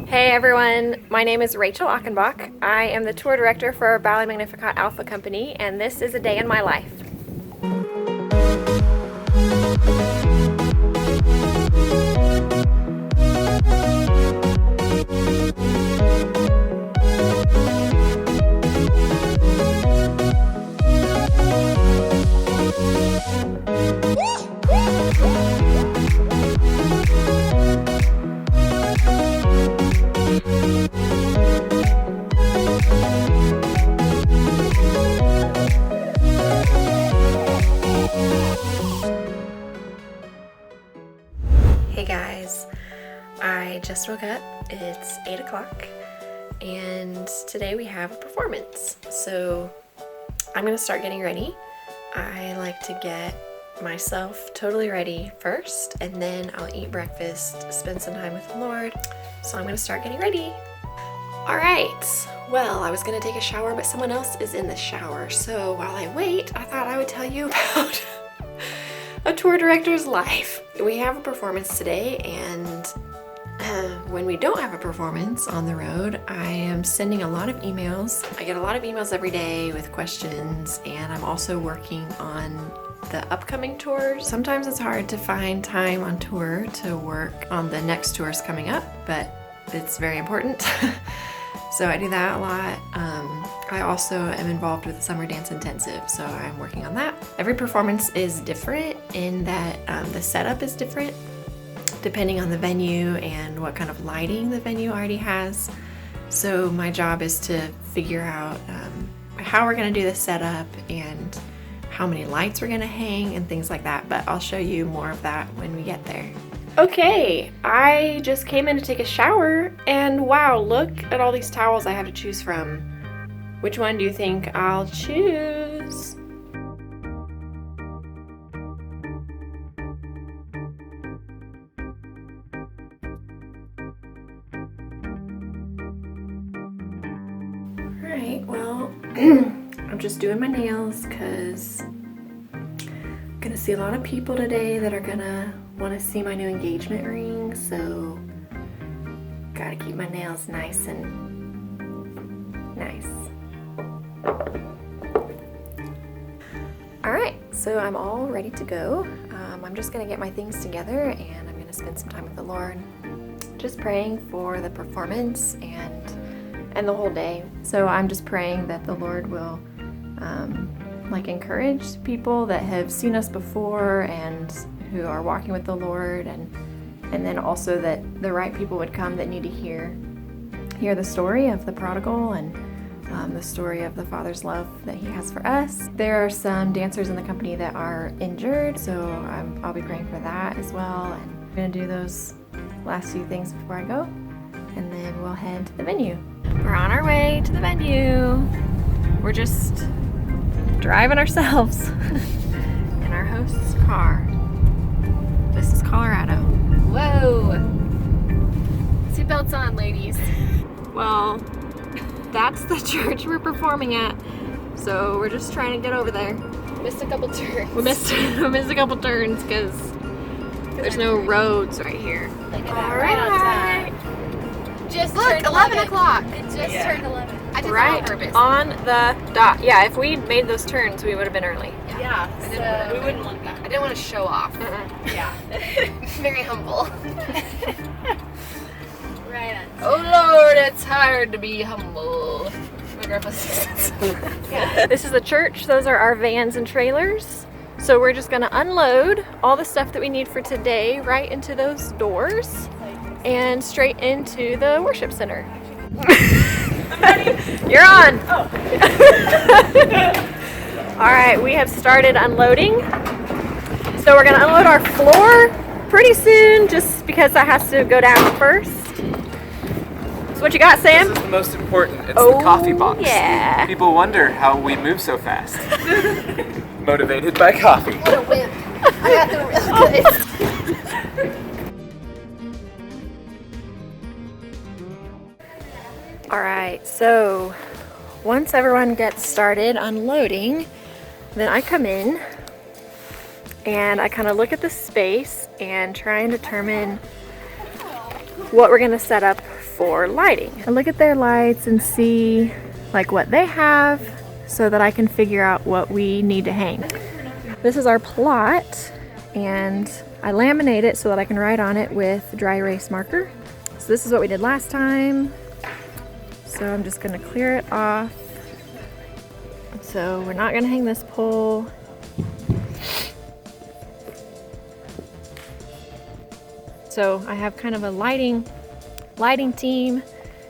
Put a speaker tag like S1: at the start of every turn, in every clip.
S1: Hey everyone, my name is Rachel Achenbach. I am the tour director for Ballet Magnificat Alpha Company, and this is a day in my life. Hey guys, I just woke up. It's 8 o'clock and today we have a performance. So I'm gonna start getting ready. I like to get myself totally ready first and then I'll eat breakfast, spend some time with the Lord. So I'm gonna start getting ready. All right, well, I was gonna take a shower, but someone else is in the shower. So while I wait, I thought I would tell you about a tour director's life. We have a performance today, and when we don't have a performance on the road, I am sending a lot of emails. I get a lot of emails every day with questions, and I'm also working on the upcoming tours. Sometimes it's hard to find time on tour to work on the next tours coming up, but it's very important. So I do that a lot. I also am involved with the Summer Dance Intensive, so I'm working on that. Every performance is different in that the setup is different depending on the venue and what kind of lighting the venue already has. So my job is to figure out how we're gonna do the setup and how many lights we're gonna hang and things like that, but I'll show you more of that when we get there. Okay, I just came in to take a shower and wow, look at all these towels I have to choose from. Which one do you think I'll choose? Alright, well, I'm just doing my nails because I'm gonna see a lot of people today that are gonna want to see my new engagement ring, so gotta keep my nails nice and nice. Alright, so I'm all ready to go. I'm just gonna get my things together and I'm gonna spend some time with the Lord, just praying for the performance and the whole day. So I'm just praying that the Lord will encourage people that have seen us before and who are walking with the Lord, and then also that the right people would come that need to hear the story of the prodigal and the story of the Father's love that He has for us. There are some dancers in the company that are injured, so I'll be praying for that as well. And I'm gonna do those last few things before I go, and then we'll head to the venue. We're on our way to the venue. We're just driving ourselves in our host's car. This is Colorado.
S2: Whoa! Seatbelts on, ladies.
S1: Well, that's the church we're performing at, so we're just trying to get over there.
S2: Missed a couple turns.
S1: We missed a couple turns because there's no roads right here.
S2: Look at that, right on time. Just turned 11 o'clock. It just turned 11. I did that on purpose.
S1: On the dot. Yeah, if we'd made those turns, we would have been early.
S2: Yeah,
S3: We wouldn't want that.
S2: I didn't want to show off.
S3: Yeah.
S2: Very humble.
S3: Right on.
S2: Oh Lord, it's hard to be humble. My grandpa says
S1: This is the church. Those are our vans and trailers. So we're just gonna unload all the stuff that we need for today right into those doors and straight into the worship center. You're on.
S3: Oh.
S1: All right, we have started unloading. So we're gonna unload our floor pretty soon just because that has to go down first. So what you got, Sam?
S4: This is the most important. It's the coffee box.
S1: Yeah.
S4: People wonder how we move so fast. Motivated by coffee.
S2: what a whip. I got the real good.
S1: All right, so once everyone gets started unloading, then I come in and I kind of look at the space and try and determine what we're going to set up for lighting. I look at their lights and see like what they have so that I can figure out what we need to hang. This is our plot, and I laminate it so that I can write on it with dry erase marker. So this is what we did last time. So I'm just gonna clear it off. So we're not gonna hang this pole. So I have kind of a lighting team.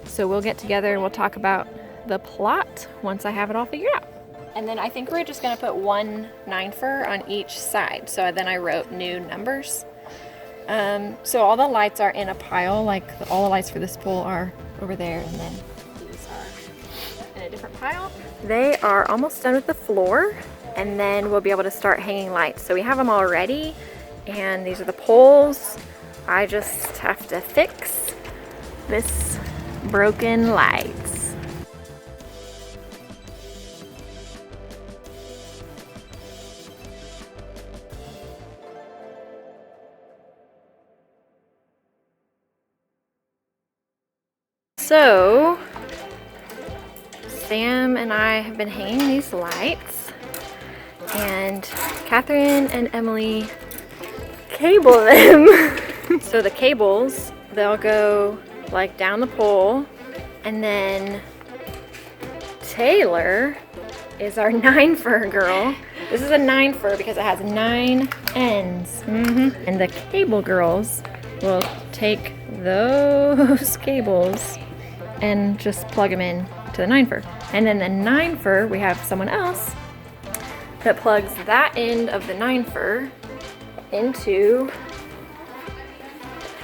S1: So we'll get together and we'll talk about the plot once I have it all figured out. And then I think we're just gonna put one 9-fer on each side. So then I wrote new numbers. So all the lights are in a pile, like all the lights for this pole are over there, and then these are in a different pile. They are almost done with the floor, and then we'll be able to start hanging lights. So we have them all ready, and these are the poles. I just have to fix this broken lights. So, Sam and I have been hanging these lights, and Catherine and Emily cable them. So the cables, they'll go like down the pole, and then Taylor is our 9-fer girl. This is a 9-fer because it has 9 ends. And the cable girls will take those cables and just plug them in to the 9-fer. And then the 9-fer, we have someone else that plugs that end of the 9-fer into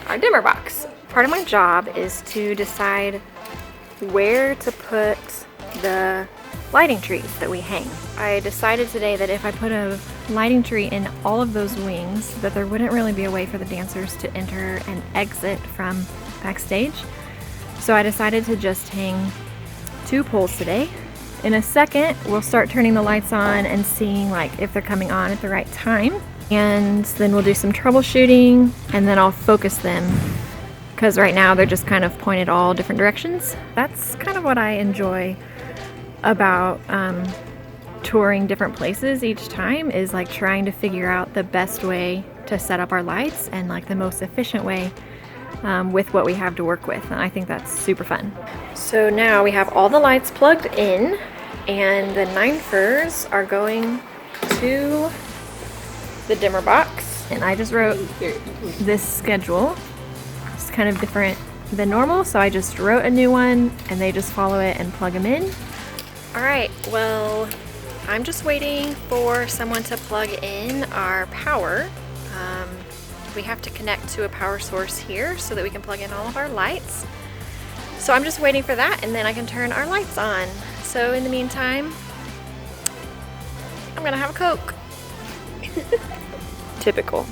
S1: our dimmer box. Part of my job is to decide where to put the lighting trees that we hang. I decided today that if I put a lighting tree in all of those wings, that there wouldn't really be a way for the dancers to enter and exit from backstage. So I decided to just hang 2 poles today. In a second, we'll start turning the lights on and seeing like if they're coming on at the right time. And then we'll do some troubleshooting, and then I'll focus them because right now they're just kind of pointed all different directions. That's kind of what I enjoy about touring different places each time, is like trying to figure out the best way to set up our lights and like the most efficient way with what we have to work with. And I think that's super fun. So now we have all the lights plugged in, and the 9-fers are going to the dimmer box. And I just wrote this schedule. It's kind of different than normal, so I just wrote a new one and they just follow it and plug them in. All right, well, I'm just waiting for someone to plug in our power. We have to connect to a power source here so that we can plug in all of our lights. So I'm just waiting for that, and then I can turn our lights on. So in the meantime, I'm gonna have a Coke. Typical.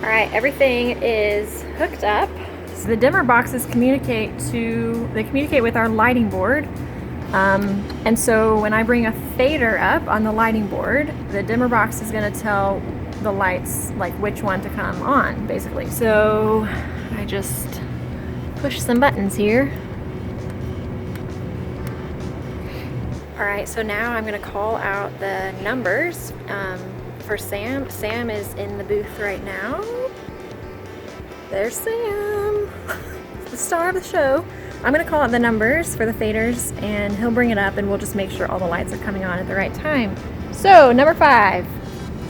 S1: All right, everything is hooked up. So the dimmer boxes communicate with our lighting board. And so when I bring a fader up on the lighting board, the dimmer box is gonna tell the lights like which one to come on, basically. So I just push some buttons here. All right, so now I'm gonna call out the numbers for Sam. Sam is in the booth right now. There's Sam, the star of the show. I'm gonna call out the numbers for the faders, and he'll bring it up, and we'll just make sure all the lights are coming on at the right time. So number 5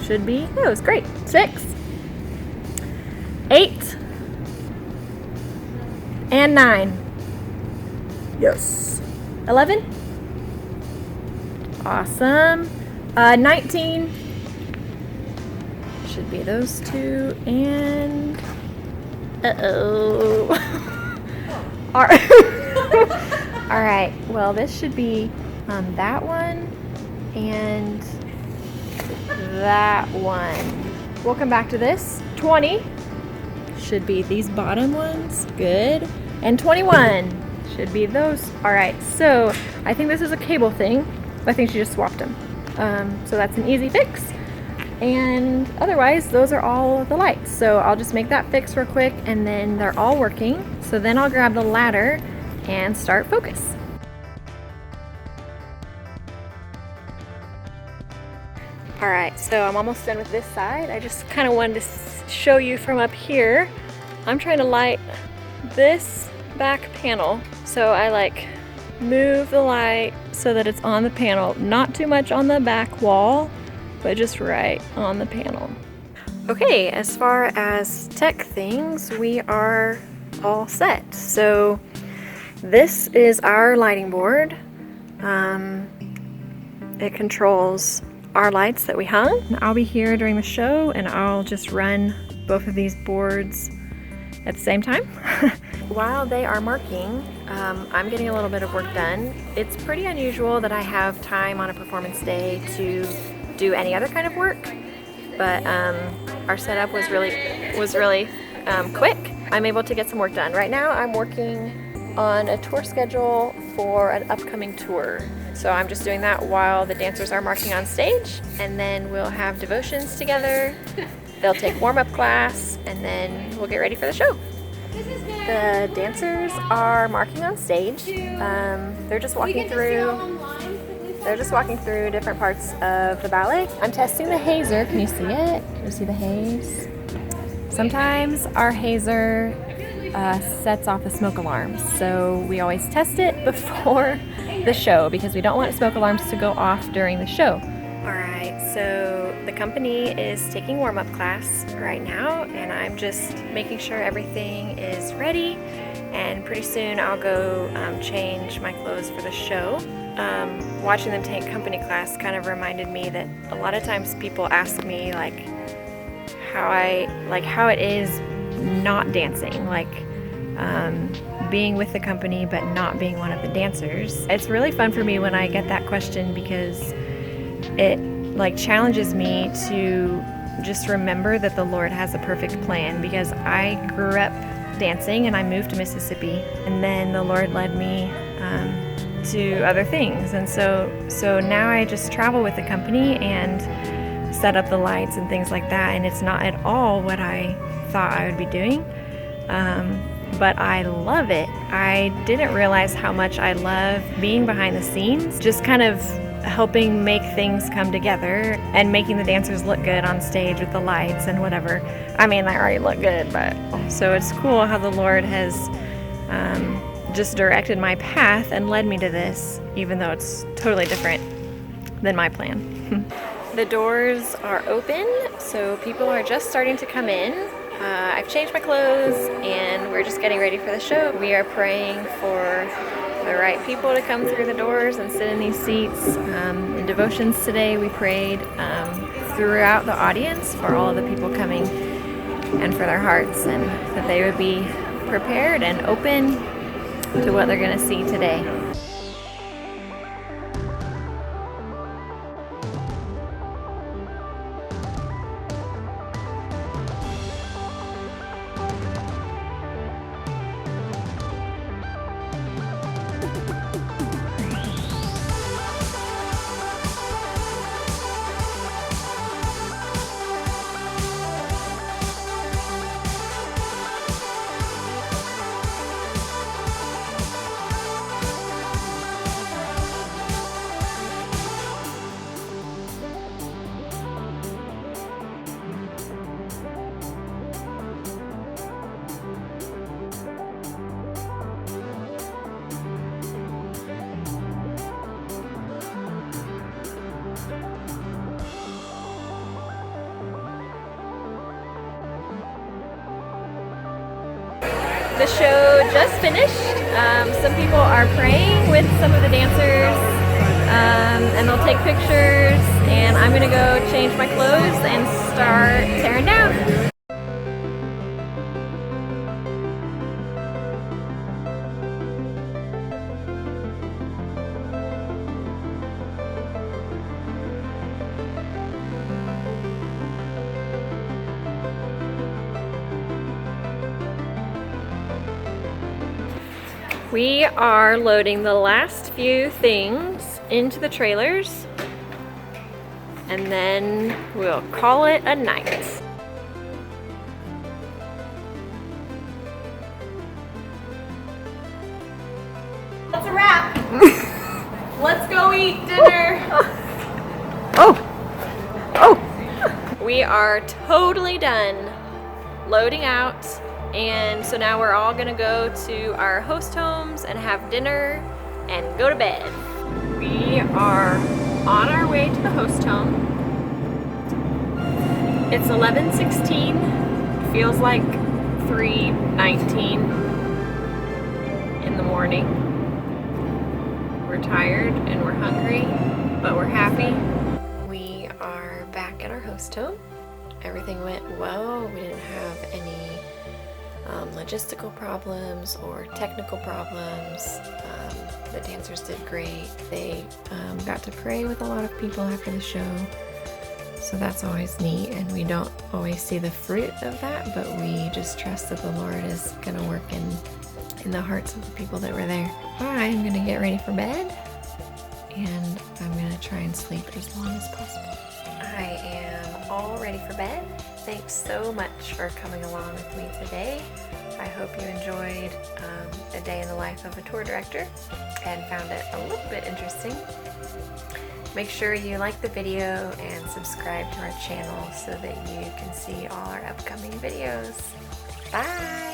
S1: should be those. Great. 6, 8, and 9. Yes. 11. Awesome. 19 should be those 2, and uh-oh. All right, well, this should be that one and that one. We'll come back to this. 20 should be these bottom ones. Good. And 21 should be those. All right, so I think this is a cable thing. I think she just swapped them. So that's an easy fix. and otherwise those are all the lights. So I'll just make that fix real quick and then they're all working. So then I'll grab the ladder and start focus. All right, so I'm almost done with this side. I just kind of wanted to show you from up here. I'm trying to light this back panel. So I like move the light so that it's on the panel, not too much on the back wall, but just right on the panel. Okay, as far as tech things, we are all set. So this is our lighting board. It controls our lights that we hung. I'll be here during the show and I'll just run both of these boards at the same time. While they are marking, I'm getting a little bit of work done. It's pretty unusual that I have time on a performance day to do any other kind of work, but our setup was really quick. I'm able to get some work done. Right now I'm working on a tour schedule for an upcoming tour. So I'm just doing that while the dancers are marking on stage, and then we'll have devotions together. They'll take warm-up class, and then we'll get ready for the show. The dancers are marking on stage. They're just walking through different parts of the ballet. I'm testing the hazer. Can you see it? Can you see the haze? Sometimes our hazer sets off the smoke alarms, so we always test it before the show because we don't want smoke alarms to go off during the show. Alright, so the company is taking warm-up class right now, and I'm just making sure everything is ready, and pretty soon I'll go change my clothes for the show. Watching them take company class kind of reminded me that a lot of times people ask me how it is not dancing, being with the company but not being one of the dancers. It's really fun for me when I get that question because it challenges me to just remember that the Lord has a perfect plan, because I grew up dancing and I moved to Mississippi, and then the Lord led me to other things, and so now I just travel with the company and set up the lights and things like that, and it's not at all what I thought I would be doing, but I love it. I didn't realize how much I love being behind the scenes, just kind of helping make things come together and making the dancers look good on stage with the lights and whatever. I mean, they already look good, but so it's cool how the Lord has just directed my path and led me to this, even though it's totally different than my plan. The doors are open, so people are just starting to come in. I've changed my clothes and we're just getting ready for the show. We are praying for the right people to come through the doors and sit in these seats. In devotions today, we prayed throughout the audience for all of the people coming and for their hearts, and that they would be prepared and open to what they're going to see today. The show just finished. Some people are praying with some of the dancers, and they'll take pictures, and I'm gonna go change my clothes and start tearing down. We are loading the last few things into the trailers. and then we'll call it a night.
S2: That's a wrap. Let's go eat dinner.
S1: We are totally done loading out, and so now we're all gonna go to our host homes and have dinner and go to bed. We are on our way to the host home. It's 11:16. Feels like 3:19 in the morning. We're tired and we're hungry, but we're happy. We are back at our host home. Everything went well. We didn't have any logistical problems or technical problems. The dancers did great. They got to pray with a lot of people after the show, so that's always neat, and we don't always see the fruit of that, but we just trust that the Lord is going to work in the hearts of the people that were there. I'm going to get ready for bed, and I'm going to try and sleep as long as possible. I am all ready for bed. Thanks so much for coming along with me today. I hope you enjoyed a day in the life of a tour director and found it a little bit interesting. Make sure you like the video and subscribe to our channel so that you can see all our upcoming videos. Bye!